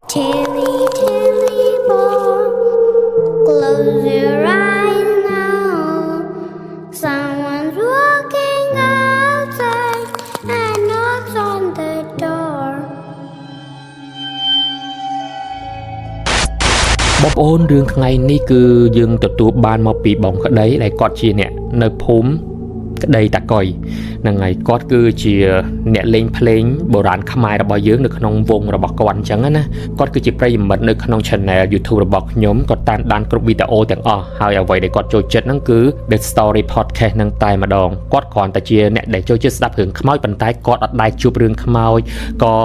Tilly, Tilly boy, close your eyes now. Someone's walking outside and knocks on the door. បងប្អូនរឿងថ្ងៃនេះគឺយើងទទួលបានមកពីបងក្តីដែលគាត់ជាអ្នកនៅភូមិក្តីតាកុយហ្នឹងហើយគាត់គឺជាអ្នកលេងភ្លេងបុរាណខ្មែររបស់យើងនៅក្នុងវងរបស់គាត់អញ្ចឹងណាគាត់គឺជាប្រិយមិត្តនៅក្នុង Channel YouTube របស់ខ្ញុំគាត់តាមដានគ្រប់វីដេអូទាំងអស់ហើយអ្វីដែលគាត់ចូលចិត្តហ្នឹងគឺ The Story Podcast ហ្នឹងតែម្ដងគាត់គ្រាន់តែជាអ្នកដែលចូលចិត្តស្ដាប់រឿងខ្មោចប៉ុន្តែគាត់អត់ដែលជួបរឿងខ្មោចក៏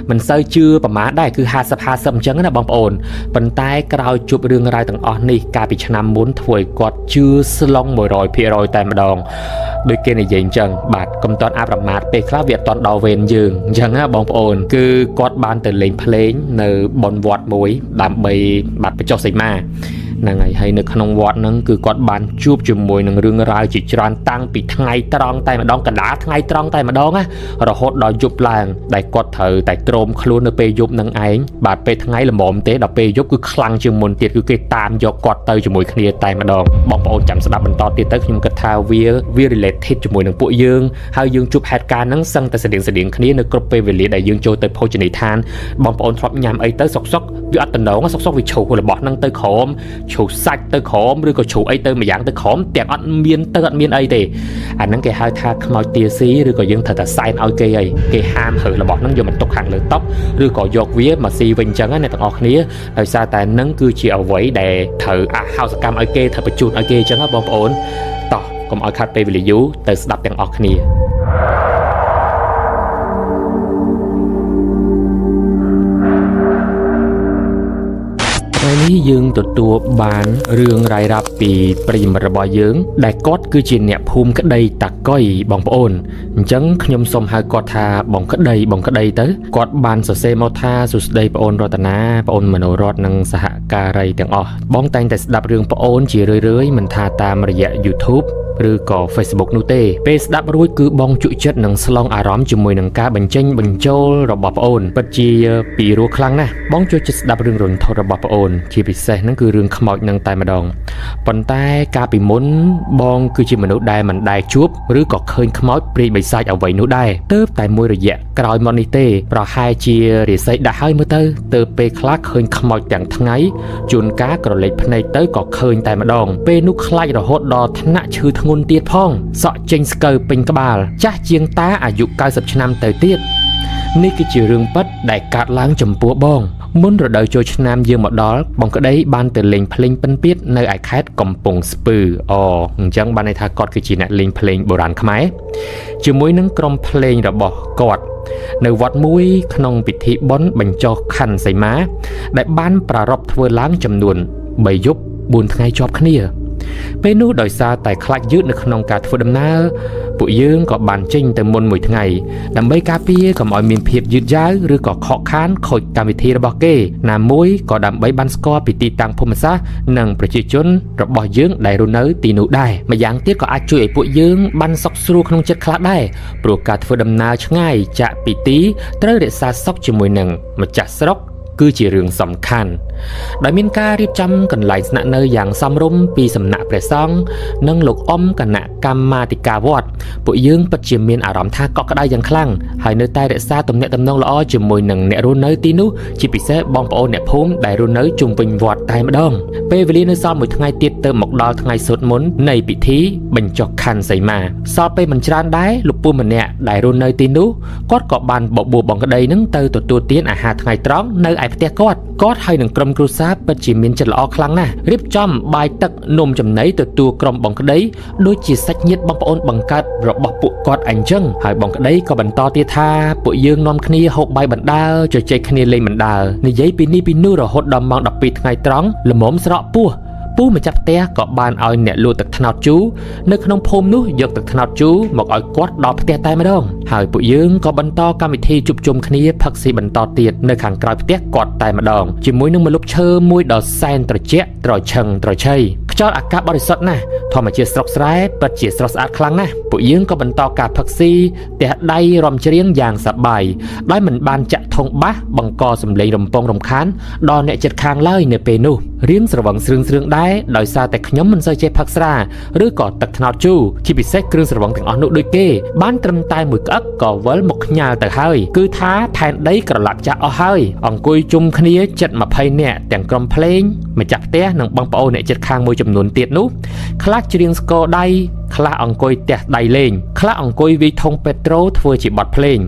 មិនសូវជឿប្រមាណដែរគឺ50-50អញ្ចឹងណាបងប្អូនប៉ុន្តែក្រោយជួបរឿងរ៉ាវទាំងអស់នេះកាលពីឆ្នាំមុនធ្វើឲ្យគាត់ជឿស្លុង 100% តែម្ដងដូចគេនិយាយអញ្ចឹងបាទកុំតន់អាប្រមាថពេលខ្លះវាអត់តន់ដល់វេនយើងអញ្ចឹងណាបងប្អូនគឺគាត់បានទៅលេងភ្លេងនៅបនវត្តមួយដើម្បីបាត់បញ្ចុះសីមាហ្នឹងហើយនៅក្នុងវត្តហ្នឹងគឺគាត់បានជួបជាមួយនឹងរឿងរ៉ាវជាច្រើនតាំងពីថ្ងៃត្រង់តែម្ដងកណ្ដាលថ្ងៃត្រង់តែម្ដងណារហូតដល់យប់ឡើងដែលគាត់ត្រូវតែទ្រាំខ្លួននៅពេលយប់នឹងឯងបាទពេលថ្ងៃល្មមទេដល់ពេលយប់គឺខ្លាំងជាងមុនទៀតគឺគេតាមយកគាត់ទៅជាមួយគ្នាតែម្ដងបងប្អូនចាំស្ដាប់បន្តទៀតទៅខ្ញុំគិតថាវា related ជាមួយនឹងពួកយើងហើយយើងជួបហេតុការណ៍ហ្នឹងសឹងតែស្តៀងគ្នានៅគ្រប់ពេលវេលាដែលយើងចូលទៅភោជនីយដ្ឋានបងប្អូនធ្លាប់ញ៉ាំអីទៅសុកវាអត់តំណងសុកវាជ្រុះរបស់ហ្នឹងទៅក្រោមជ្រុះសាច់ទៅក្រោមឬក៏ជ្រុះអីទៅម្យ៉ាងទៅក្រោមទាំងអត់មានអីទេអាហ្នឹងគេហៅថាខ្មោចទាស៊ីឬក៏យើងត្រូវតែសែនឲ្យគេអីគេហាមរើរបស់ហ្នឹងយកមកទុកខាងលើតុឬក៏យកវាមកស៊ីវិញអញ្ចឹងណាអ្នកទាំងអស់គ្នាដោយសារតែហ្នឹងគឺជាអ្វីដែលត្រូវហៅសកម្មឲ្យគេត្រូវបញ្ជូនឲ្យគេអញ្ចឹងណាបងប្អូនតោះកុំឲ្យខាត់ពេលវេលាយូរទៅស្ដាប់ទាំងអស់គ្នានេះយើងទទួលបានរឿងរាយរាប់ពីប្រិយមិត្តរបស់យើងដែលគាត់គឺជាអ្នកភូមិក្តីតាកុយបងប្អូនអញ្ចឹងខ្ញុំសូមហៅគាត់ថាបងក្តីទៅគាត់បានសរសេរមកថាសួស្តីបងអូនរតនាបងអូនមនោរតនិងសហការីទាំងអស់បងតែងតែស្ដាប់រឿងបងអូនជារឿយៗមិនថាតាមរយៈ YouTubeឬក៏ Facebook នោះទេពេលស្ដាប់រួចគឺបងជក់ចិត្តនិងស្លងអារម្មណ៍ជាមួយនឹងការបញ្ចេញបញ្ចូលរបស់ប្អូនពិតជាពីរោះខ្លាំងណាស់បងចូលចិត្តស្ដាប់រឿងរន្ធត់របស់ប្អូនជាពិសេសហ្នឹងគឺរឿងខ្មោចនឹងតែម្ដងប៉ុន្តែកាលពីមុនបងគឺជាមនុស្សដែលមិនដែលជួបឬក៏ឃើញខ្មោចព្រាយបិសាចអ្វីនោះដែរទើបតែមួយរយៈក្រោយមកនេះទេប្រហែលជារាសីដាក់ហើយមើលទៅទើបពេលខ្លះឃើញខ្មោចទាំងថ្ងៃជួនកាលក្រឡេកភ្នែកទៅក៏ឃើញតែម្ដងពេលនោះខ្លាចរហូតដល់ថ្នាក់ឈឺធ្ងន់ទៀតផងសក់ចេញស្កើពេញក្បាលចាស់ជាងតាអាយុ90ឆ្នាំទៅទៀតនេះគឺជារឿងពិតដែលកើតឡើងចំពោះបងមុនរដូវចូលឆ្នាំយើងមកដល់បងក្តីបានទៅលេងភ្លេងពិណពាទ្យនៅឯខេត្តកំពង់ស្ពឺអញ្ចឹងបានន័យថាគាត់គឺជាអ្នកលេងភ្លេងបុរាណខ្មែរជាមួយនឹងក្រុមភ្លេងរបស់គាត់នៅវត្តមួយក្នុងពិធីបុណ្យបញ្ចុះខន្ធសីមាដែលបានប្រារព្ធធ្វើឡើងចំនួន3យប់4ថ្ងៃជាប់គ្នាពេលនោះដោយសារតែខ្លាចយឺតនៅក្នុងការធ្វើដំណើរពួកយើងក៏បានចេញទៅមុនមួយថ្ងៃដើម្បីការពារកុំឲ្យមានភាពយឺតយ៉ាវឬក៏ខកខានខូចកម្មវិធីរបស់គេណាមួយក៏ដើម្បីបានស្គាល់ពីទីតាំងភូមិសាស្ត្រនិងប្រជាជនរបស់យើងដែលរស់នៅទីនោះដែរម្យ៉ាងទៀតក៏អាចជួយឲ្យពួកយើងបានសុខស្រួលក្នុងចិត្តខ្លះដែរព្រោះការធ្វើដំណើរឆ្ងាយចាក់ពីទីត្រូវរក្សាសុខជាមួយនឹងម្ចាស់ស្រុកគឺជារឿងសំខាន់ដែលមានការរៀបចំកន្លែងស្នាក់នៅយ៉ាងសមរម្យពីសំណាក់ព្រះសង្ឃនិងលោកអ៊ំគណៈកម្មាធិការវត្តពួកយើងពិតជាមានអារម្មណ៍ថាកក់ក្ដៅយ៉ាងខ្លាំងហើយនៅតែរក្សាទំនាក់ទំនងល្អជាមួយនឹងអ្នករស់នៅទីនោះជាពិសេសបងប្អូនអ្នកភូមិដែលរស់នៅជុំវិញវត្តតែម្ដងពេលវេលានៅសល់មួយថ្ងៃទៀតទៅមកដល់ថ្ងៃសូត្រមន្តនៃពិធីបញ្ចុះខន្ធសីមាសល់ពេលមិនច្រើនដែរលោកពូម្នាក់ដែលរស់នៅទីនោះគាត់ក៏បានបបួលបងក្តីនឹងទៅទទួលទានអាហារថ្ងៃត្រង់នៅឯផ្ទះគាត់ហើយនឹងក្រុមគ្រួសារពិតជាមានចិត្តល្អខ្លាំងណាស់រៀបចំបាយទឹកនំចំណីទទួលក្រុមបងក្តីដូចជាសាច់ញាតិបងប្អូនបង្កើតរបស់ពួកគាត់អញ្ចឹងហើយបងក្តីក៏បន្តទៀតថាពួកយើងនាំគ្នាហូបបាយបណ្ដើរជជែកគ្នាលេងបណ្ដើរនិយាយពីនេះពីនោះរហូតដល់ម៉ោង12ថ្ងៃត្រង់ល្មមស្រក់ពោះពូម្ចាស់ផ្ទះក៏បានឲ្យអ្នកលក់ទឹកត្នោតជូរនៅក្នុងភូមិនោះយកទឹកត្នោតជូរមកឲ្យគាត់ដល់ផ្ទះតែម្ដងហើយពួកយើងក៏បន្តកម្មវិធីជួបជុំគ្នាផឹកស៊ីបន្តទៀតនៅខាងក្រោយផ្ទះគាត់តែម្ដងជាមួយនឹងម្លប់ឈើមួយដ៏សែនត្រជាក់ត្រឈឹងត្រឈៃ ខ្យល់អាកាសបរិសុទ្ធណាស់ធម្មជាតិស្រុកស្រែពិតជាស្រស់ស្អាតខ្លាំងណាស់ពួកយើងក៏បន្តការផឹកស៊ីទះដៃរំច្រៀងយ៉ាងសប្បាយដោយមិនបានចាក់ធុងបាសបង្កសម្លេងរំពងរំខានដល់អ្នកជិតខាងឡើយនៅពេលនោះរៀងស្រវឹងស្រឿងដែរដោយសារតែខ្ញុំមិនសូវចេះផឹកស្រាឬក៏ទឹកត្នោតជូរជាពិសេសគ្រឿងស្រវឹងទាំងអស់នោះដូចគេបានត្រឹមតែមួយក្អឹកក៏វិលមកខ្ញាល់ទៅហើយគឺថាផែនដីក្រឡាប់ចាស់អស់ហើយអង្គុយជុំគ្នាជិត20នាក់ទាំងក្រុមភ្លេងម្ចាស់ផ្ទះនិងបងប្អូនអ្នកជិតខាងមួយចំនួនទៀតនោះខ្លះច្រៀងស្គរដៃខ្លះអង្គុយទះដៃលេងខ្លះអង្គុយវាយធុងពេត្រូធ្វើជាបទភ្លេង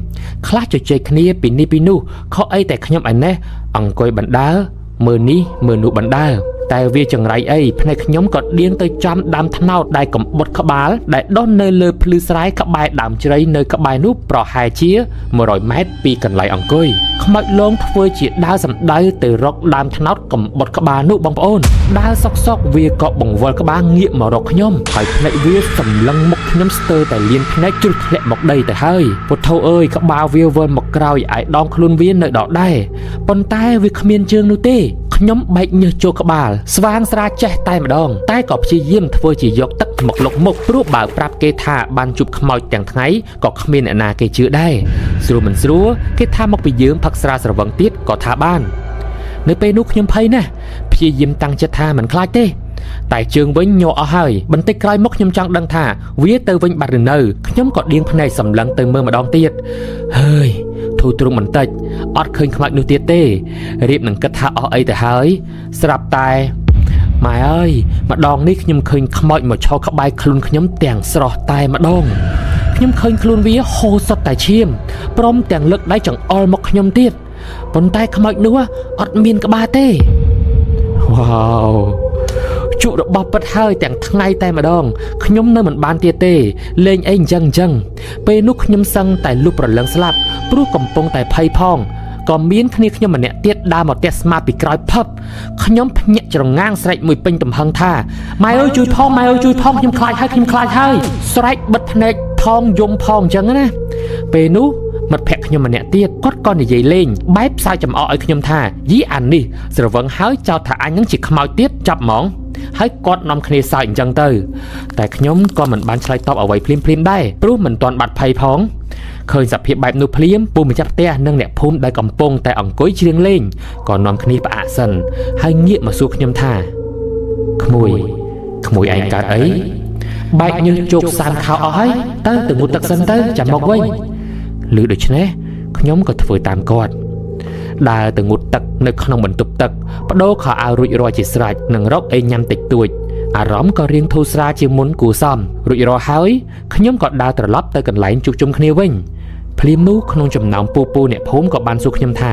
ខ្លះជជែកគ្នាពីនេះពីនោះខុសអីតែខ្ញុំឯនេះអង្គុយបណ្ដើរមើលនេះមើលនោះបណ្ដើរតែវាចង្រៃអីភ្នែកខ្ញុំក៏ដៀងទៅចាំដើមត្នោតដែលកំបុតក្បាលដែលដុះនៅលើភ្លឺស្រែក្បែរដើមជ្រៃនៅក្បែរនោះប្រហែលជា100ម៉ែត្រពីកន្លែងអង្គុយខ្មោចលងធ្វើជាដើរសម្ដៅទៅរកដើមត្នោតកំបុតក្បាលនោះបងប្អូនដើរសុកវាក៏បង្វិលក្បាលងាកមករកខ្ញុំហើយភ្នែកវាសម្លឹងមុខខ្ញុំស្ទើរតែលៀនភ្នែកជ្រុះធ្លាក់មកដីទៅហើយពុទ្ធោអើយក្បាលវាវិលមកក្រោយឯដងខ្លួនវានៅដកដែរប៉ុន្តែវាគ្មានជើងនោះទេខ្ញុំបែកញើសចូលក្បាលស្វាងស្រាចេះតែម្ដងតែក៏ព្យាយាមធ្វើជាយកទឹកមកលុកមុខព្រោះបើប្រាប់គេថាបានជួបខ្មោចទាំងថ្ងៃក៏គ្មានអ្នកណាគេជឿដែរស្រួលមិនស្រួលគេថាមកពីយើងផឹកស្រាស្រវឹងទៀតក៏ថាបាននៅពេលនោះខ្ញុំភ័យណាស់ព្យាយាមតាំងចិត្តថាមិនខ្លាចទេតែជើងវិញញ័រអស់ហើយបន្តិចក្រោយមកខ្ញុំចង់ដឹងថាវាទៅវិញបាត់ឬនៅខ្ញុំក៏ដៀងភ្នែកសម្លឹងទៅមើលម្ដងទៀតហើយធូរទ្រង់បន្តិចអត់ឃើញខ្មោចនោះទៀតទេរៀបនឹងគិតថាអស់អីទៅហើយស្រាប់តែម៉ែអើយម្ដងនេះខ្ញុំឃើញខ្មោចមកឈរក្បែរខ្លួនខ្ញុំទាំងស្រស់តែម្ដងខ្ញុំឃើញខ្លួនវាហូរសុទ្ធតែឈាមព្រមទាំងលើកដៃចង្អុលមកខ្ញុំទៀតប៉ុន្តែខ្មោចនោះអត់មានក្បាលទេវ៉ាវជក់របស់ពិតហើយទាំងថ្ងៃតែម្ដងខ្ញុំនៅមិនបានទៀតទេលេងអីអញ្ចឹងពេលនោះខ្ញុំសឹងតែលុបប្រលឹងស្លាប់ព្រោះកំពុងតែភ័យផងក៏មានគ្នាខ្ញុំម្នាក់ទៀតដើរមកទះស្មាពីក្រោយផឹបខ្ញុំភ្ញាក់ច្រងាងស្រែកមួយពេញទំហឹងថាម៉ែអើយជួយផងម៉ែអើយជួយផងខ្ញុំខ្លាចហើយស្រែកបិទភ្នែកផងយំផងអញ្ចឹងណាពេលនោះមិត្តភក្តិខ្ញុំម្នាក់ទៀតគាត់ក៏និយាយលេងបែបផ្សាយចំអកឲ្យខ្ញុំថាយីអាននេះស្រវឹងហើយចោទថាអញនឹងជាខ្មោចទៀតចាប់ហ្មងហើយគាត់នាំគ្នាសើចអញ្ចឹងទៅតែខ្ញុំក៏មិនបានឆ្លើយតបអ្វីភ្លាមដែរព្រោះមិនទាន់បាត់ភ័យផងឃើញសភាពបែបនោះភ្លាមពូម្ចាស់ផ្ទះនិងអ្នកភូមិដែលកំពុងតែអង្គុយច្រៀងលេងក៏នាំគ្នាផ្អាកសិនហើយងាកមកសួរខ្ញុំថាក្មួយឯងកើតអីបែកញើសជោគសានខោអស់ហើយទៅងូតទឹកសិនទៅចាំមកវិញឮដូច្នេះខ្ញុំក៏ធ្វើតាមគាត់ដើរទៅងូតទឹកនៅក្នុងបន្ទប់ទឹកបដូរខោអាវរួចរាល់ជាស្រេចនិងរកអីញ៉ាំតិចតួចអារម្មណ៍ក៏រៀងធូរស្រាលជាងមុនគួរសមរួចរាល់ហើយខ្ញុំក៏ដើរត្រឡប់ទៅកន្លែងជួបជុំគ្នាវិញភ្លាមនោះក្នុងចំណោមពូអ្នកភូមិក៏បានសួរខ្ញុំថា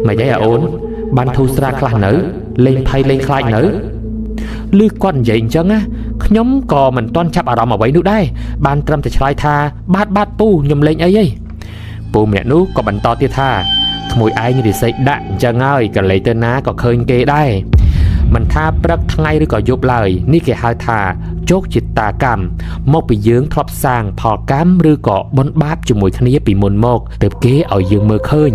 ម៉េចអីអូនបានធូរស្រាលខ្លះនៅលេងភ័យលេងខ្លាចនៅឮគាត់និយាយអញ្ចឹងណាខ្ញុំក៏មិនទាន់ចាប់អារម្មណ៍អ្វីនោះដែរបានត្រឹមតែឆ្លើយថាបាទពូខ្ញុំលេងអីពូម្នាក់នោះក៏បន្តទៀតថាក្មួយឯងរិស័យដាក់អញ្ចឹងហើយកលេចទៅណាក៏ឃើញគេដែរមិនថាព្រឹកថ្ងៃឬក៏យប់ឡើយនេះគេហៅថាជោគជាតាកម្មមកពីយើងធ្លាប់សាងផលកម្មឬក៏បុណ្យបាបជាមួយគ្នាពីមុនមកទើបគេឲ្យយើងមើលឃើញ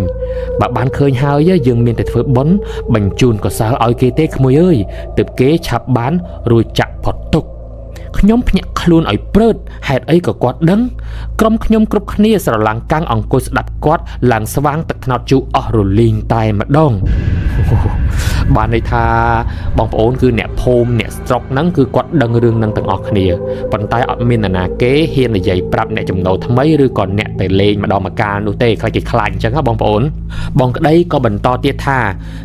បើបានឃើញហើយយើងមានតែធ្វើបុណ្យបញ្ជូនកុសលឲ្យគេទេក្មួយអើយទើបគេឆាប់បានរួចចាក់ផុតទុក្ខខ្ញុំភ្ញាក់ខ្លួនឲ្យព្រឺតហេតុអីក៏គាត់ដឹងក្រុមខ្ញុំគ្រប់គ្នាស្រឡាំងកាំងអង្គុយស្ដាប់គាត់ឡើងស្វាងទឹកថ្នោតជូរអស់រលីងតែម្ដងបានន័យថាបងប្អូនគឺអ្នកភូមិអ្នកស្រុកហ្នឹងគឺគាត់ដឹងរឿងហ្នឹងទាំងអស់គ្នាប៉ុន្តែអត់មាននរណាគេហ៊ាននិយាយប្រាប់អ្នកចំណូលថ្មីឬក៏អ្នកទៅលេងម្ដងម្កាលនោះទេខ្លាចគេខ្លាចអញ្ចឹងហ៎បងប្អូនបងក្តីក៏បន្តទៀតថា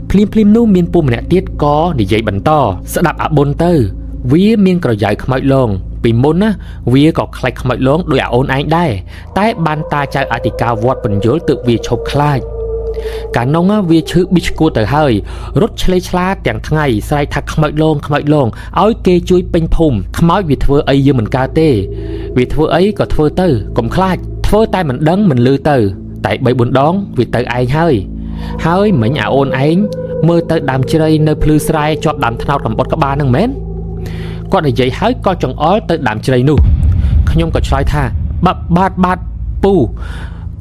ភ្លាមនោះមានពូម្នាក់ទៀតក៏និយាយបន្តស្ដាប់អាបុនទៅវាមានក្រយ៉ៅខ្មោចលងពីមុនណាវាក៏ខ្លាចខ្មោចលងដោយអាអូនឯងដែរតែបានតាចៅអធិការវត្តបញ្យលទើបវាឈប់ខ្លាចកាលនោះវាឈឺប៊ីឆ្កួតទៅហើយរត់ឆ្លេឆ្លាទាំងថ្ងៃស្រែកថាខ្មោចលងឲ្យគេជួយពេញភូមិខ្មោចវាធ្វើអីយើងមិនកើតទេវាធ្វើអីក៏ធ្វើទៅកុំខ្លាចធ្វើតែមិនដឹងមិនលឺទៅតែ3-4ដងវាទៅឯងហើយមិញអាអូនឯងមើលទៅដើមជ្រៃនៅភ្លឺស្រែជាប់ដើមថ្នោតកំបុតក្បាលហ្នឹងមែនគាត់និយាយហើយក៏ចង្អុលទៅដើមជ្រៃនោះខ្ញុំក៏ឆ្លើយថាបាទពូ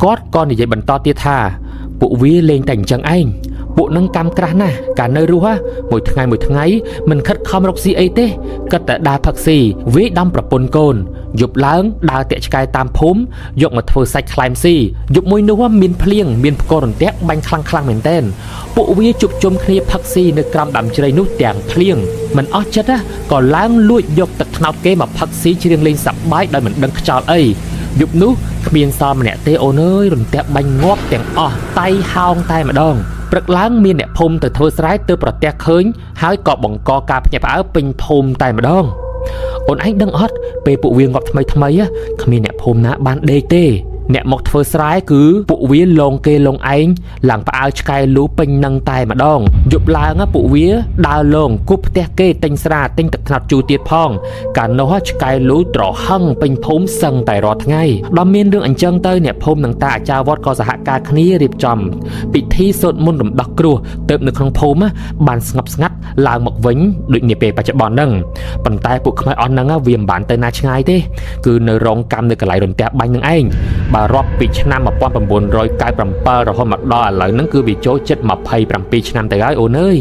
គាត់ក៏និយាយបន្តទៀតថាពួកវាលេងតែអញ្ចឹងឯង ពួកនឹងកម្មក្រាស់ណាស់កាលនៅរស់មួយថ្ងៃមិនខិតខំរកស៊ីអីទេគិតតែដើរផឹកស៊ីវាយដំប្រពន្ធកូនយប់ឡើងដើរតាក់ឆ្កែតាមភូមិយកមកធ្វើសាច់ខ្លែមស៊ីយប់មួយនោះមានភ្លៀងមានផ្គររន្ទះបាញ់ខ្លាំងមែនទែនពួកវាជួបជុំគ្នាផឹកស៊ីនៅក្រោមដើមជ្រៃនោះទាំងភ្លៀងមិនអស់ចិត្តក៏ឡើងលួចយកទឹកត្នោតគេមកផឹកស៊ីច្រៀងលេងសប្បាយដោយមិនដឹងខ្យល់អីយប់នោះគ្មានសល់ម្នាក់ទេអូនអើយរន្ទះបាញ់ងាប់ទាំងអស់តៃហោងតែម្ដងព្រឹកឡើងមានអ្នកភូមិទៅធ្វើស្រែទៅប្រទះឃើញហើយក៏បង្កការភ្ញាក់ផ្អើលពេញភូមិតែម្ដងអូនឯងដឹងអត់ពេលពួកវាងាប់ថ្មីគ្មានអ្នកភូមិណាបានដេកទេអ្នកមកធ្វើស្រែគឺពួកវាលងគេលងឯងឡើងផ្អើលឆ្កែលូពេញនឹងតែម្ដងយប់ឡើងពួកវាដើរលងគប់ផ្ទះគេទិញស្រាទិញទឹកត្នោតជូរទៀតផងកាលនោះឆ្កែលូត្រហឹងពេញភូមិសឹងតែរាល់ថ្ងៃដល់មានរឿងអញ្ចឹងទៅអ្នកភូមិនិងតាអាចារ្យវត្តក៏សហការគ្នារៀបចំពិធីសូត្រមន្តរំដោះគ្រោះទៅនៅក្នុងភូមិបានស្ងប់ស្ងាត់ឡើងមកវិញដូចនាពេលបច្ចុប្បន្នហ្នឹងប៉ុន្តែពួកខ្មែរអស់ហ្នឹងវាមិនបានទៅណាឆ្ងាយទេគឺនៅរងកម្មនៅកន្លែងរន្ទះបាញ់នឹងឯងបើរាប់ពីឆ្នាំ1997រហូតមកដល់ឥឡូវហ្នឹងគឺវាចូលជិត27ឆ្នាំទៅហើយអូនអើយ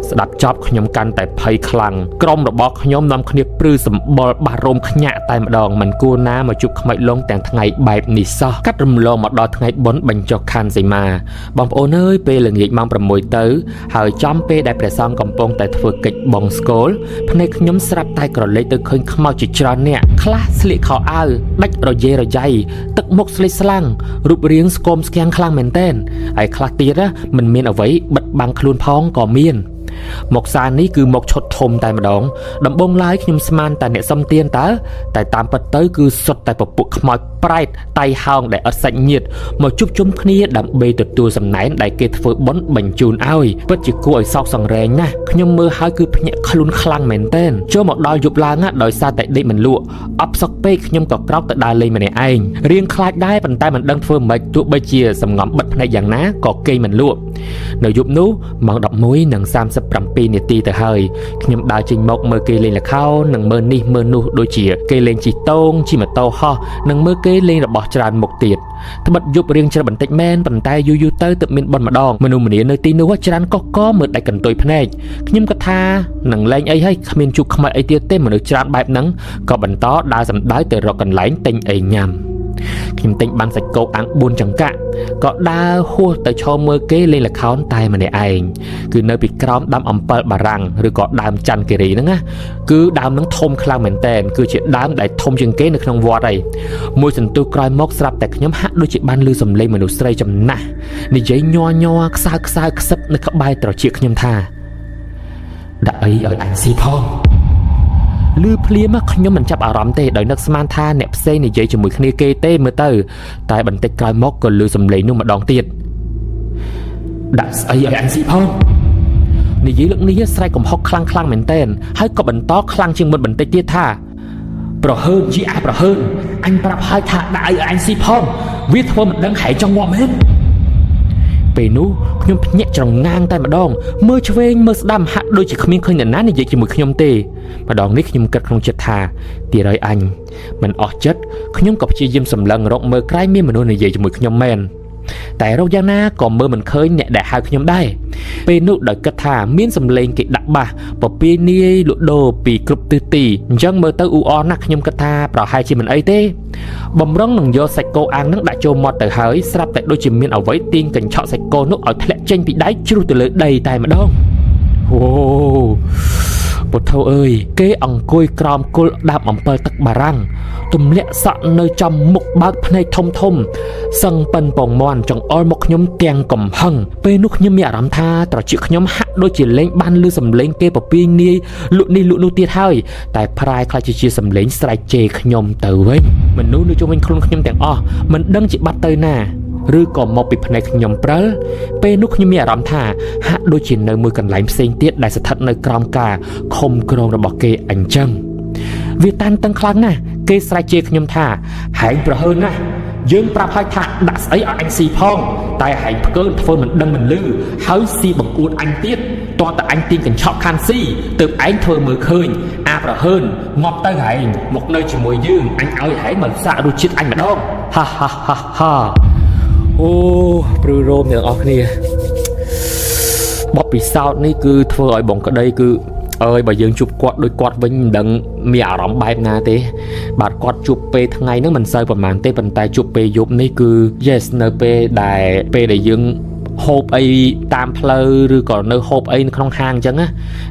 ស្ដាប់ចប់ខ្ញុំកាន់តែភ័យខ្លាំងក្រុមរបស់ខ្ញុំនាំគ្នាព្រឺសម្បុរបារោមខ្ញាក់តែម្ដងមិនគួរណាមកជួបខ្មោចលងទាំងថ្ងៃបែបនេះសោះកាត់រំលងមកដល់ថ្ងៃបុណ្យបញ្ចុះខែសីមាបងប្អូនអើយពេលល្ងាចម៉ោង6ទៅហើយចំពេលដែលព្រះសង្ឃកំពុងតែធ្វើកិច្ចបងស្គលភ្នែកខ្ញុំស្រាប់តែក្រឡេកទៅឃើញខ្មោចជាច្រើនអ្នកខ្លះស្លៀកខោអាវដាច់រយេរយ៉ៃទឹកមុខស្លេកស្លាំងរូបរាងស្គមស្គាំងខ្លាំងមែនទែនហើយខ្លះទៀតមិនមានអ្វីបិទបាំងខ្លួនផងក៏មានមកសារនេះគឺមកឈុតធំតែម្ដងដំបងឡើយខ្ញុំស្មានតែអ្នកសំទៀនតើតែតាមពិតទៅគឺសុទ្ធតែពពួកខ្មោចប្រែតតៃហោងដែលអត់សាច់ញាតិមកជួបជុំគ្នាដើម្បីទទួលសំណែនដែលគេធ្វើបុណ្យបញ្ជូនឲ្យពិតជាគួរឲ្យសោកសង្រេងណាស់ខ្ញុំមើលហើយគឺភ្ញាក់ខ្លួនខ្លាំងមែនទែនចូលមកដល់យប់ឡើងដោយសារតែដេកមិនលក់អប់សក់ពេកខ្ញុំក៏ក្រោកទៅដើរលេងម្នាក់ឯងរៀងខ្លាចដែរប៉ុន្តែមិនដឹងធ្វើម៉េចទោះបីជាសំងំបិទភ្នែកយ៉ាងណាក៏គេមិនលក់នៅយប់នោះម៉ោង11:37នាទីទៅហើយខ្ញុំដើរចេញមកមើលគេលេងល្ខោននិងមើលនេះមើលនោះដូចជាគេលេងជិះតូងជិះម៉ូតូហោះនិងមើលគេលេងរបស់ច្រើនមុខទៀតត្បិតយប់រៀងច្រើនបន្តិចមែនប៉ុន្តែយូរទៅទើបមានបនម្ដងមនុស្សម្នានៅទីនោះច្រើនកកមើលដាច់កន្ទុយភ្នែកខ្ញុំក៏ថានឹងលេងអីហើយគ្មានជួបខ្មោចអីទៀតទេមនុស្សច្រើនបែបហ្នឹងក៏បន្តដើរសម្ដៅទៅរកកន្លែងទិញអីញ៉ាំខ្ញុំទិញបានសាច់គោអាំង4ចង្កាក់ក៏ដើរហួសទៅឈរមើលគេលេងល្ខោនតែម្នាក់ឯងគឺនៅពីក្រោមដើមអំពិលបារាំងឬក៏ដើមច័ន្ទគិរីហ្នឹងណាគឺដើមហ្នឹងធំខ្លាំងមែនតើគឺជាដើមដែលធំជាងគេនៅក្នុងវត្តហើយមួយសន្ទុះក្រោយមកស្រាប់តែខ្ញុំហាក់ដូចជាបានឮសំឡេងមនុស្សស្រីចំណាស់និយាយញ័រខ្សើខ្សឹបនៅក្បែរត្រចៀកខ្ញុំថាដាក់អីឲ្យអញស៊ីផងលឺភ្លាមខ្ញុំមិនចាប់អារម្មណ៍ទេដោយនឹកស្មានថាអ្នកផ្សេងនិយាយជាមួយគ្នាគេទេមើលទៅតែបន្តិចក្រោយមកក៏លឺសំឡេងនោះម្ដងទៀតដាក់ស្អីឲ្យអញស៊ីផងនិយាយលើកនេះស្រែកកំហុកខ្លាំងមែនទែនហើយក៏បន្តខ្លាំងជាងមុនបន្តិចទៀតថាប្រហើនជាអាប្រហើនអញប្រាប់ហើយថាដាក់អីឲ្យអញស៊ីផងវាធ្វើមិនដឹងហែងចង់ងាប់មែនពេលនោះខ្ញុំភ្ញាក់ច្រងាងតែម្ដងមើលឆ្វេងមើលស្ដាំហាក់ដូចជាគ្មានឃើញនរណានិយាយជាមួយខ្ញុំទេម្ដងនេះខ្ញុំគិតក្នុងចិត្តថាទីរយអញមិនអស់ចិត្តខ្ញុំក៏ព្យាយាមសម្លឹងរកមើលក្រែងមានមនុស្សនិយាយជាមួយខ្ញុំមែនតែរកយ៉ាងណាក៏មើលមិនឃើញអ្នកដែលហៅខ្ញុំដែរពេលនោះដោយគិតថាមានសម្លេងគេដាក់បាសពពាយនាយលក់ដូរពីគ្រប់ទិសទីអញ្ចឹងមើលទៅអ៊ូអរណាស់ខ្ញុំគិតថាប្រហែលជាមិនអីទេបំរុងនឹងយកសាច់គោអាំងនឹងដាក់ចូលមាត់ទៅហើយស្រាប់តែដូចជាមានអ្វីទាញកញ្ឆក់សាច់គោនោះឲ្យធ្លាក់ចេញពីដៃជ្រុះទៅលើដីតែម្ដងអូពុទ្ធអើយគេអង្គុយក្រោមគល់ដាបអំពិលទឹកបារាំងទម្លាក់សក់នៅចំមុខបើកភ្នែកធំសឹងប៉ិនពងមន់ចង្អុលមកខ្ញុំទាំងកំហឹងពេលនោះខ្ញុំមានអារម្មណ៍ថាត្រចៀកខ្ញុំហាក់ដូចជាលេងបានឮសំឡេងគេពពាយនាយលក់នេះលក់នោះទៀតហើយតែប្រែខ្លះជាសំឡេងស្រែកជេរខ្ញុំទៅវិញមនុស្សនៅជុំវិញខ្លួនខ្ញុំទាំងអស់មិនដឹងជាបាត់ទៅណាឬក៏មកពីភ្នែកខ្ញុំព្រិលពេលនោះខ្ញុំមានអារម្មណ៍ថាហាក់ដូចជានៅមួយកន្លែងផ្សេងទៀតដែលស្ថិតនៅក្រោមការឃុំគ្រងរបស់គេអញ្ចឹងវាតានតឹងខ្លាំងណាស់គេស្រែកជេរខ្ញុំថាហែងប្រហើនណាស់យើងប្រាប់ឲ្យថាដាក់ស្អីឲ្យអញស៊ីផងតែហែងផ្កើធ្វើមិនដឹងមិនលឺហើយស៊ីបង្អួតអញទៀតតោះតែអញទាញកញ្ឆក់ខាន់ស៊ីទើបឯងធ្វើមើលឃើញអាប្រហើនងាប់ទៅហែងមកនៅជាមួយយើងអញឲ្យហែងមកសាករសជាតិអញម្ដងហាអូព្រឺរោមទាំងអស់គ្នា បបពិសោធន៍នេះគឺធ្វើឲ្យបងក្តីគឺអើយបើយើងជួបគាត់ដូចគាត់វិញមិនដឹងមានអារម្មណ៍បែបណាទេបាទគាត់ជួបពេលថ្ងៃហ្នឹងមិនសូវប្រហែលទេប៉ុន្តែជួបពេលយប់នេះគឺ yes នៅពេលដែលយើងហូបអីតាមផ្លូវឬក៏នៅហូបអីនៅក្នុងហាងអញ្ចឹងណា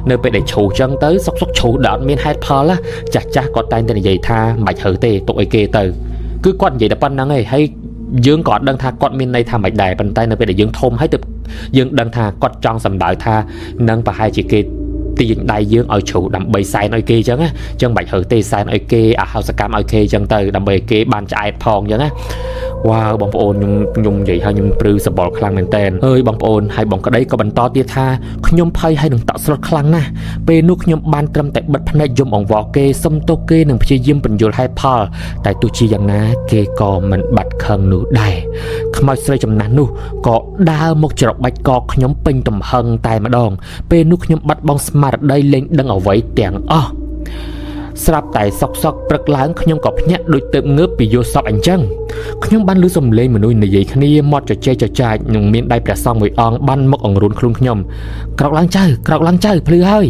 នៅពេលដែលជ្រូអញ្ចឹងទៅសុកជ្រូដែលអត់មានហេតុផលចាស់គាត់តែងតែនិយាយថាមិនបាច់ហៅទេទុកឲ្យគេទៅគឺគាត់និយាយតែប៉ុណ្្នឹងឯងហើយយើងក៏អត់ដឹងថាគាត់មានន័យថាមិនដែរប៉ុន្តែនៅពេលដែលយើងធំហើយទៅយើងដឹងថាគាត់ចង់សម្ដៅថានឹងប្រហែលជាគេទាញដៃយើងឲ្យជ្រូដើម្បីសែនឲ្យគេអញ្ចឹងណាអញ្ចឹងមិនបាច់ហៅទេសែនឲ្យគេអាហោសកម្មឲ្យគេអញ្ចឹងទៅដើម្បីឲ្យគេបានឆ្អែតផងអញ្ចឹងណាវ៉ាវបងប្អូនខ្ញុំនិយាយហើយខ្ញុំព្រឺសបល់ខ្លាំងមែនតើអើយបងប្អូនហើយបងក្តីក៏បន្តទៀតថាខ្ញុំភ័យហើយនឹងតក់ស្លុតខ្លាំងណាស់ពេលនោះខ្ញុំបានត្រឹមតែបិទភ្នែកយំអង្វរគេសុំទោសគេនឹងព្យាយាមបញ្យល់ហេតុផលតែទោះជាយ៉ាងណាគេក៏មិនបាត់ខឹងនោះដែរខ្មោចស្រីចំណាស់នោះក៏ដើរមកច្របាច់កខ្ញុំពេញទំហឹងតែម្ដងពេលនោះខ្ញុំបាត់បង់ស្មារតីលែងដឹងអ្វីទាំងអស់ស្រាប់តែសក់ព្រឹកឡើងខ្ញុំក៏ភ្ញាក់ដូចទៅងើបពីយល់សពអញ្ចឹងខ្ញុំបានឮសំឡេងមនុស្សនិយាយគ្នាមាត់ចចាចនឹងមានដៃព្រះសង្ឃមួយអង្គបានមកអង្រួនខ្លួនខ្ញុំក្រោកឡើងចៅភ្លឺហើយ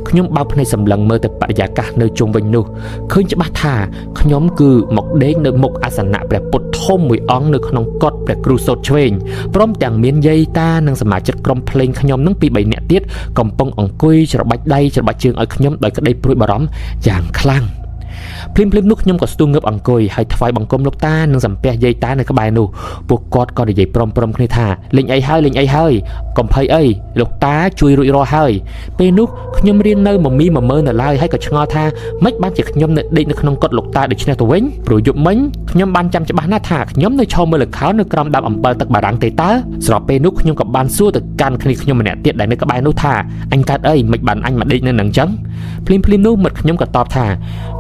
ខ្ញុំបើកភ្នែកសម្លឹងមើលទៅបរិយាកាសនៅជុំវិញនោះឃើញច្បាស់ថាខ្ញុំគឺមកដេកនៅមុខអាសនៈព្រះពុទ្ធធំមួយអង្គនៅក្នុងកុដិព្រះគ្រូសូត្រឆ្វេងព្រមទាំងមានយាយតានិងសមាជិកក្រុមភ្លេងខ្ញុំនឹងពី3នាក់ទៀតកំពុងអង្គុយច្របាច់ដៃច្របាច់ជើងឲ្យខ្ញុំដោយក្តីព្រួយបារម្ភយ៉ាងខ្លាំងភ្លាមនោះខ្ញុំក៏ស្ទុះងើបអង្គុយហើយថ្វាយបង្គំលោកតានិងសំពះយាយតានៅក្បែរនោះពួកគាត់ក៏និយាយព្រមគ្នាថាលេងអីហើយកុំភ័យអីលោកតាជួយរួចរាល់ហើយពេលនោះខ្ញុំរៀងនៅមមីមើលនៅឡើយហើយក៏ឆ្ងល់ថាម៉េចបានជាខ្ញុំនៅដេកនៅក្នុងកុដិលោកតាដូច្នេះទៅវិញព្រោះយប់មិញខ្ញុំបានចាំច្បាស់ណាស់ថាខ្ញុំនៅឈរមើលល្ខោននៅក្រោមដើមអំពិលទឹកបារាំងទេតើស្របពេលនោះខ្ញុំក៏បានសួរទៅកាន់គ្នាខ្ញុំម្នាក់ទៀតដែលនៅក្បែរនោះថាអញកើតអីមិនបានអញមកដេកនៅនឹងចឹងភ្លាមនោះមិត្តខ្ញុំក៏តបថា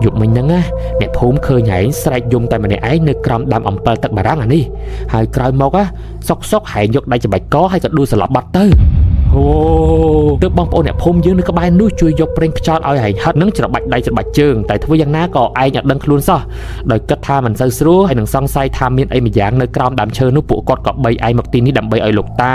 យប់មិញហ្នឹងណាអ្នកភូមិឃើញហែងស្រែកយំតែម្នាក់ឯងនៅក្រោមដើមអំពិលទឹកបារាំងអានេះហើយក្រោយមកសុកហែងយកដៃច្របាច់កហើយក៏ដួលស្លាប់បាត់ទៅអូទើបបងប្អូនអ្នកភូមិយើងនៅក្បែរនោះជួយយកប្រេងខ្យល់ឲ្យហែងហិតនឹងច្របាច់ដៃច្របាច់ជើងតែធ្វើយ៉ាងណាក៏ឯងអត់ដឹងខ្លួនសោះដោយគិតថាមិនសូវស្រួលហើយនឹងសង្ស័យថាមានអីម្យ៉ាងនៅក្រោមដើមឈើនោះពួកគាត់ក៏បីឯងមកទីនេះដើម្បីឲ្យលោកតា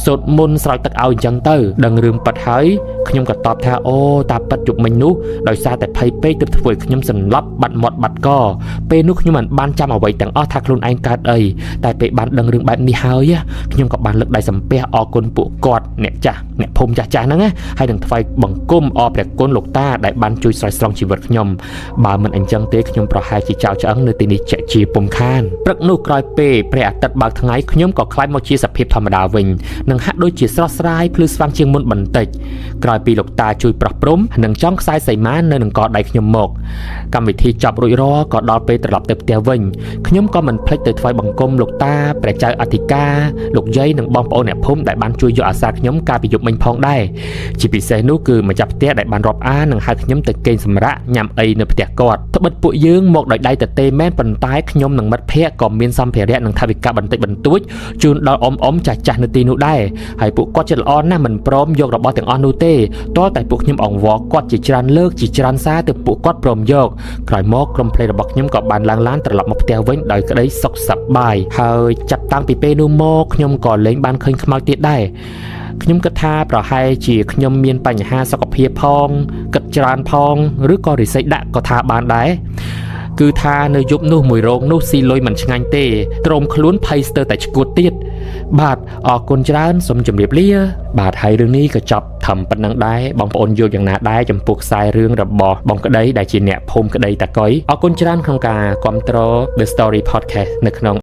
សូត្រមន្តស្រោចទឹកឲ្យអញ្ចឹងទៅដឹងរឿងប៉ັດហើយខ្ញុំក៏តបថាអូតាប៉ັດជប់មិញនោះដោយសារតែភ័យពេកទើបធ្វើឲ្យខ្ញុំសន្លប់បាត់មាត់បាត់កពេលនោះខ្ញុំមិនបានចាំអ្វីទាំងអស់ថាខ្លួនឯងកើតអីតែពេលបានដឹងរឿងបែបនេះហើយខ្ញុំក៏បានលើកដៃសំពះអរគុណពួកគាត់អ្នកភូមិចាស់ហ្នឹងហើយនឹងថ្វាយបង្គំអរព្រះគុណលោកតាដែលបានជួយស្រោចស្រង់ជីវិតខ្ញុំបើមិនអញ្ចឹងទេខ្ញុំប្រហែលជាចោលឆ្អឹងនៅទីនេះជាជាពុំខានព្រឹកនោះក្រោយពេលព្រះអាទិត្យបើកថ្ងៃខ្ញុំក៏ខ្លាចមកជាសភាពធម្មតាវិញនឹងហាក់ដូចជាស្រស់ស្រាយភ្លឺស្វាងជាងមុនបន្តិចក្រោយពីលោកតាជួយប្រោះព្រំនិងចង់ខ្សែសីមានៅនឹងកដៃខ្ញុំមកកម្មវិធីចប់រួចរាល់ក៏ដល់ពេលត្រឡប់ទៅផ្ទះវិញខ្ញុំក៏មិនភ្លេចទៅថ្វាយបង្គំលោកតាព្រះចៅអធិការលោកយាយនិងបងប្អូនអ្នកភូមិដែលបានជួយយកអាសាខ្ញុំកាលពីយប់មិញផងដែរជាពិសេសនោះគឺម្ចាស់ផ្ទះដែលបានរាប់អាននិងហៅខ្ញុំទៅគេងសម្រាកញ៉ាំអីនៅផ្ទះគាត់ត្បិតពួកយើងមកដោយដៃទទេមែនប៉ុន្តែខ្ញុំនិងមិត្តភ័ក្តិក៏មានសម្ភារៈនិងថវិកាបន្តិចបន្តួចជូនដល់អ៊ំចាស់នៅទីនោះដែរហើយពួកគាត់ចិត្តល្អណាស់មិនព្រមយករបស់ទាំងអស់នោះទេទាល់តែពួកខ្ញុំអង្វរគាត់ជាច្រើនលើកជាច្រើនសារទៅពួកគាត់ព្រមយកក្រោយមកក្រុមភ្លេងរបស់ខ្ញុំក៏បានឡើងឡានត្រឡប់មកផ្ទះវិញដោយក្តីសុខសប្បាយហើយចាប់តាំងពីពេលនោះមកខ្ញុំក៏លែងបានឃើញខ្មោចទៀតដែរខ្ញុំគិតថាប្រហែលជាខ្ញុំមានបញ្ហាសុខភាពផងគិតច្រើនផងឬក៏រិស័យដាក់ក៏ថាបានដែរគឺថានៅយប់នោះមួយរោងនោះស៊ីលុយមិនឆ្ងាញ់ទេទ្រាំខ្លួនភ័យស្ទើរតែឈួតទៀតបាទអរគុណច្រើនសូមជម្រាបលាបាទហើយរឿងនេះក៏ចប់ត្រឹមប៉ុណ្្នឹងដែរបងប្អូនយល់យ៉ាងណាដែរចំពោះខ្សែរឿងរបស់បងក្តីដែលជាអ្នកភូមិក្តីតាកុយអរគុណច្រើនក្នុងការគាំទ្រ The Story Podcast នៅក្នុង